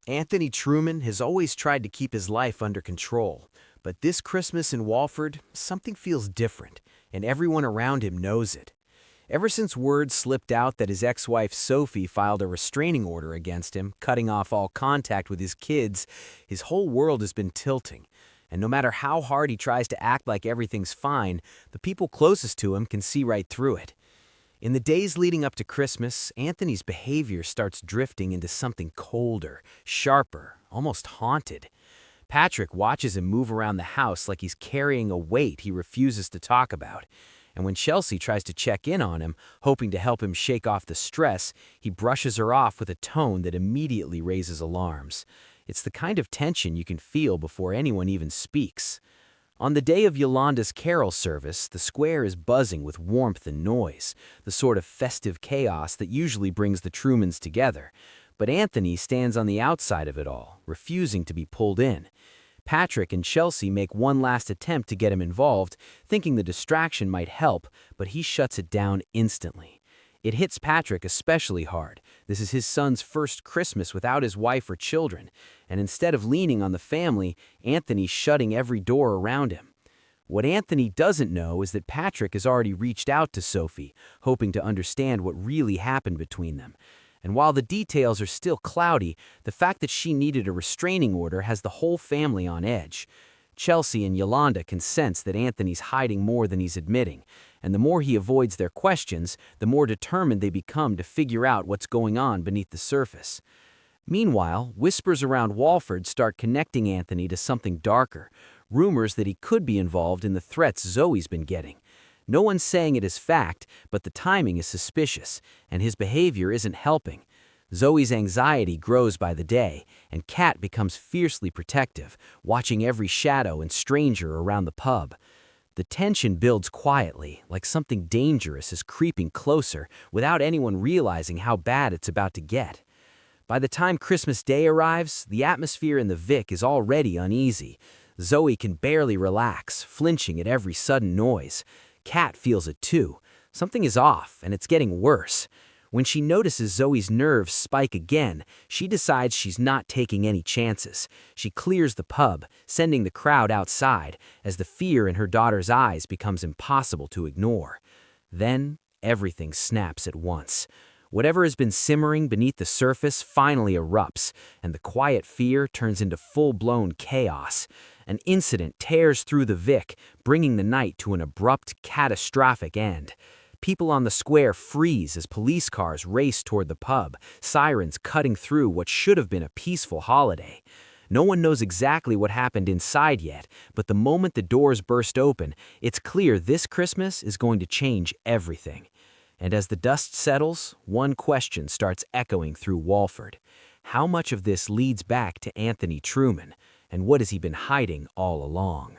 Anthony Trueman has always tried to keep his life under control, but this Christmas in Walford, something feels different, and everyone around him knows it. Ever since word slipped out that his ex-wife Sophie filed a restraining order against him, cutting off all contact with his kids, his whole world has been tilting. And no matter how hard he tries to act like everything's fine, the people closest to him can see right through it. In the days leading up to Christmas, Anthony's behavior starts drifting into something colder, sharper, almost haunted. Patrick watches him move around the house like he's carrying a weight he refuses to talk about. And when Chelsea tries to check in on him, hoping to help him shake off the stress, he brushes her off with a tone that immediately raises alarms. It's the kind of tension you can feel before anyone even speaks. On the day of Yolanda's carol service, the square is buzzing with warmth and noise, the sort of festive chaos that usually brings the Trumans together. But Anthony stands on the outside of it all, refusing to be pulled in. Patrick and Chelsea make one last attempt to get him involved, thinking the distraction might help, but he shuts it down instantly. It hits Patrick especially hard. This is his son's first Christmas without his wife or children, and instead of leaning on the family, Anthony's shutting every door around him. What Anthony doesn't know is that Patrick has already reached out to Sophie, hoping to understand what really happened between them. And while the details are still cloudy, the fact that she needed a restraining order has the whole family on edge. Chelsea and Yolande can sense that Anthony's hiding more than he's admitting, and the more he avoids their questions, the more determined they become to figure out what's going on beneath the surface. Meanwhile, whispers around Walford start connecting Anthony to something darker, rumors that he could be involved in the threats Zoe's been getting. No one's saying it as fact, but the timing is suspicious, and his behavior isn't helping. Zoe's anxiety grows by the day, and Kat becomes fiercely protective, watching every shadow and stranger around the pub. The tension builds quietly, like something dangerous is creeping closer without anyone realizing how bad it's about to get. By the time Christmas Day arrives, the atmosphere in the Vic is already uneasy. Zoe can barely relax, flinching at every sudden noise. Kat feels it too. Something is off, and it's getting worse. When she notices Zoe's nerves spike again, she decides she's not taking any chances. She clears the pub, sending the crowd outside, as the fear in her daughter's eyes becomes impossible to ignore. Then, everything snaps at once. Whatever has been simmering beneath the surface finally erupts, and the quiet fear turns into full-blown chaos. An incident tears through the Vic, bringing the night to an abrupt, catastrophic end. People on the square freeze as police cars race toward the pub, sirens cutting through what should have been a peaceful holiday. No one knows exactly what happened inside yet, but the moment the doors burst open, it's clear this Christmas is going to change everything. And as the dust settles, one question starts echoing through Walford. How much of this leads back to Anthony Trueman, and what has he been hiding all along?